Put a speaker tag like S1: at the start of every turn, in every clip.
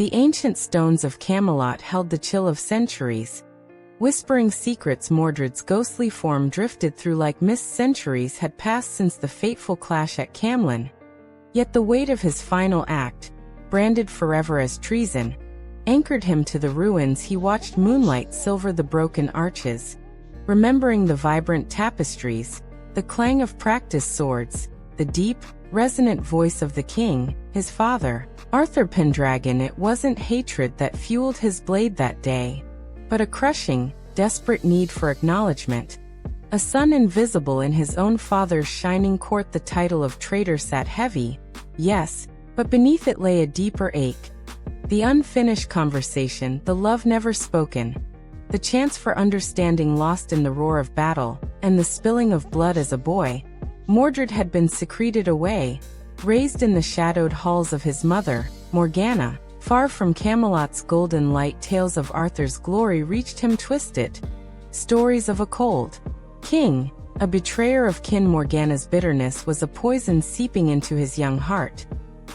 S1: The ancient stones of Camelot held the chill of centuries. Whispering secrets, Mordred's ghostly form drifted through like mist. Centuries had passed since the fateful clash at Camlann. Yet the weight of his final act, branded forever as treason, anchored him to the ruins. He watched moonlight silver the broken arches, remembering the vibrant tapestries, the clang of practiced swords, the deep, resonant voice of the king, his father, Arthur Pendragon. It wasn't hatred that fueled his blade that day, but a crushing, desperate need for acknowledgement. A son invisible in his own father's shining court. The title of traitor sat heavy, yes, but beneath it lay a deeper ache. The unfinished conversation, the love never spoken, the chance for understanding lost in the roar of battle, and the spilling of blood. As a boy, Mordred had been secreted away, raised in the shadowed halls of his mother, Morgana. Far from Camelot's golden light, tales of Arthur's glory reached him. Twisted stories of a cold king, a betrayer of kin. Morgana's bitterness was a poison seeping into his young heart,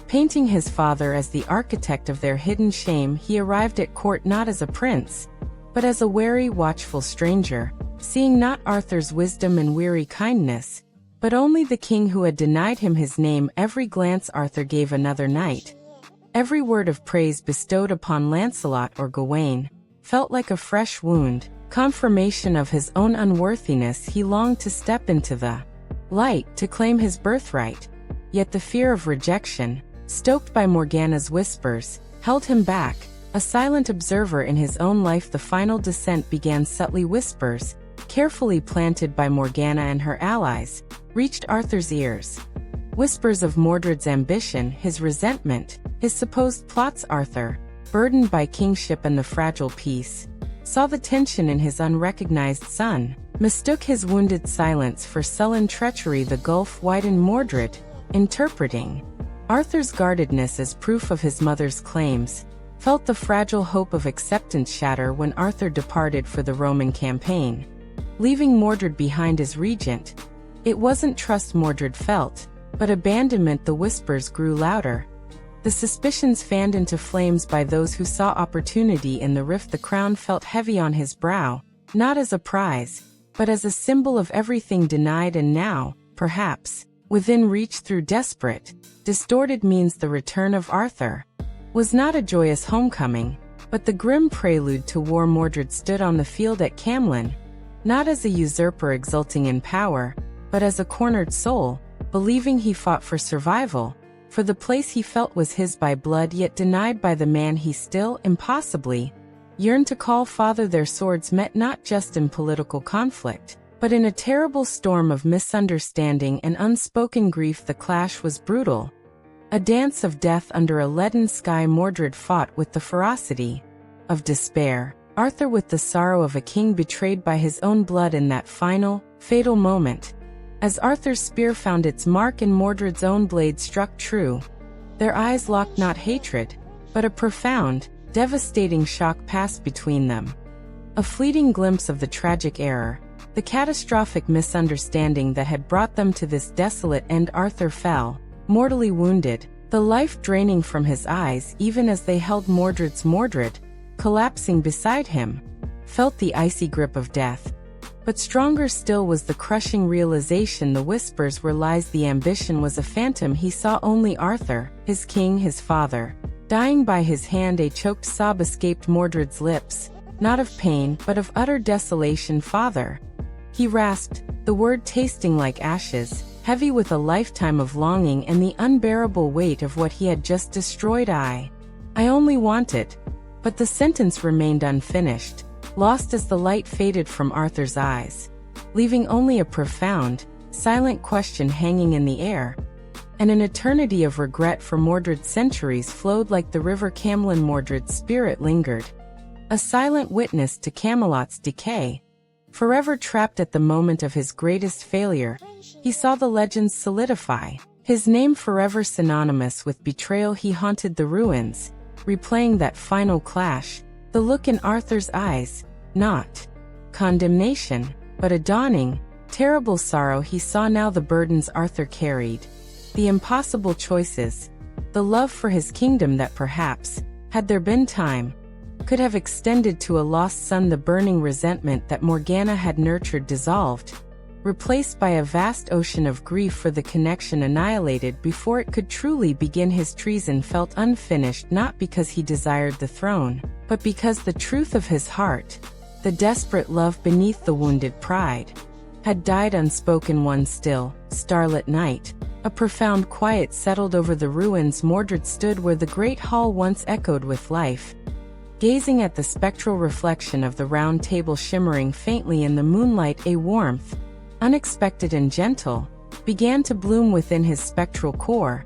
S1: painting his father as the architect of their hidden shame. He arrived at court not as a prince, but as a wary, watchful stranger, seeing not Arthur's wisdom and weary kindness, but only the king who had denied him his name. Every glance Arthur gave another knight, every word of praise bestowed upon Lancelot or Gawain, felt like a fresh wound, confirmation of his own unworthiness. He longed to step into the light, to claim his birthright, yet the fear of rejection, stoked by Morgana's whispers, held him back. A silent observer in his own life, the final descent began. Subtly, whispers, carefully planted by Morgana and her allies, reached Arthur's ears. Whispers of Mordred's ambition, his resentment, his supposed plots. Arthur, burdened by kingship and the fragile peace, saw the tension in his unrecognized son, mistook his wounded silence for sullen treachery. The gulf widened. Mordred, interpreting Arthur's guardedness as proof of his mother's claims, felt the fragile hope of acceptance shatter when Arthur departed for the Roman campaign, leaving Mordred behind as regent. It wasn't trust Mordred felt, but abandonment. The whispers grew louder, the suspicions fanned into flames by those who saw opportunity in the rift. The crown felt heavy on his brow, not as a prize, but as a symbol of everything denied and now, perhaps, within reach. Through desperate, distorted means, the return of Arthur was not a joyous homecoming, but the grim prelude to war. Mordred stood on the field at Camlann, not as a usurper exulting in power, but as a cornered soul, believing he fought for survival, for the place he felt was his by blood, yet denied by the man he still, impossibly, yearned to call father. Their swords met not just in political conflict, but in a terrible storm of misunderstanding and unspoken grief. The clash was brutal, a dance of death under a leaden sky. Mordred fought with the ferocity of despair, Arthur with the sorrow of a king betrayed by his own blood. In that final, fatal moment, as Arthur's spear found its mark and Mordred's own blade struck true, their eyes locked. Not hatred, but a profound, devastating shock passed between them. A fleeting glimpse of the tragic error, the catastrophic misunderstanding that had brought them to this desolate end. Arthur fell, mortally wounded, the life draining from his eyes. Even as they held Mordred, collapsing beside him, felt the icy grip of death. But stronger still was the crushing realization the whispers were lies. The ambition was a phantom. He saw only Arthur, his king, his father, dying by his hand. A choked sob escaped Mordred's lips, not of pain, but of utter desolation. Father, he rasped, the word tasting like ashes, heavy with a lifetime of longing and the unbearable weight of what he had just destroyed. I only wanted. But the sentence remained unfinished, lost as the light faded from Arthur's eyes, leaving only a profound, silent question hanging in the air. And an eternity of regret for Mordred. Centuries flowed like the river Camlann. Mordred's spirit lingered, a silent witness to Camelot's decay. Forever trapped at the moment of his greatest failure, he saw the legends solidify, his name forever synonymous with betrayal. He haunted the ruins, replaying that final clash, the look in Arthur's eyes, not condemnation, but a dawning, terrible sorrow. He saw now the burdens Arthur carried, the impossible choices, the love for his kingdom that perhaps, had there been time, could have extended to a lost son. The burning resentment that Morgana had nurtured dissolved, replaced by a vast ocean of grief for the connection annihilated before it could truly begin. His treason felt unfinished, not because he desired the throne, but because the truth of his heart, the desperate love beneath the wounded pride, had died unspoken. One still, starlit night, a profound quiet settled over the ruins. Mordred stood where the great hall once echoed with life, gazing at the spectral reflection of the round table shimmering faintly in the moonlight. A warmth, unexpected and gentle, began to bloom within his spectral core,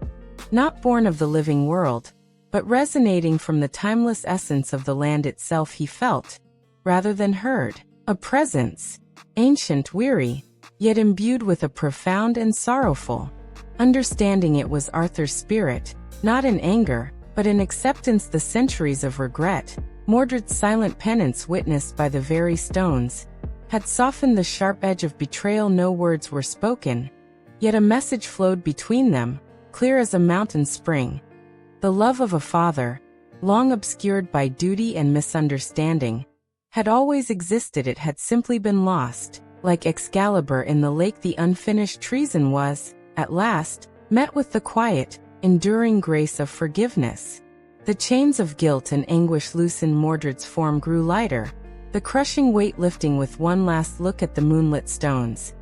S1: not born of the living world, but resonating from the timeless essence of the land itself. He felt, rather than heard, a presence, ancient, weary, yet imbued with a profound and sorrowful understanding. It was Arthur's spirit, not in anger, but in acceptance. The centuries of regret, Mordred's silent penance witnessed by the very stones, had softened the sharp edge of betrayal. No words were spoken, yet a message flowed between them, clear as a mountain spring. The love of a father, long obscured by duty and misunderstanding, had always existed. It had simply been lost. Like Excalibur in the lake, the unfinished treason was, at last, met with the quiet, enduring grace of forgiveness. The chains of guilt and anguish loosened. Mordred's form grew lighter, the crushing weight lifting with one last look at the moonlit stones.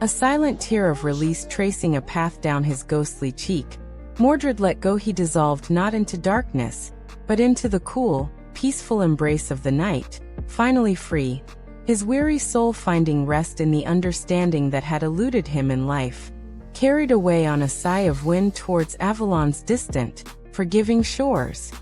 S1: A silent tear of release tracing a path down his ghostly cheek, Mordred let go. He dissolved not into darkness, but into the cool, peaceful embrace of the night, finally free, his weary soul finding rest in the understanding that had eluded him in life, carried away on a sigh of wind towards Avalon's distant, forgiving shores.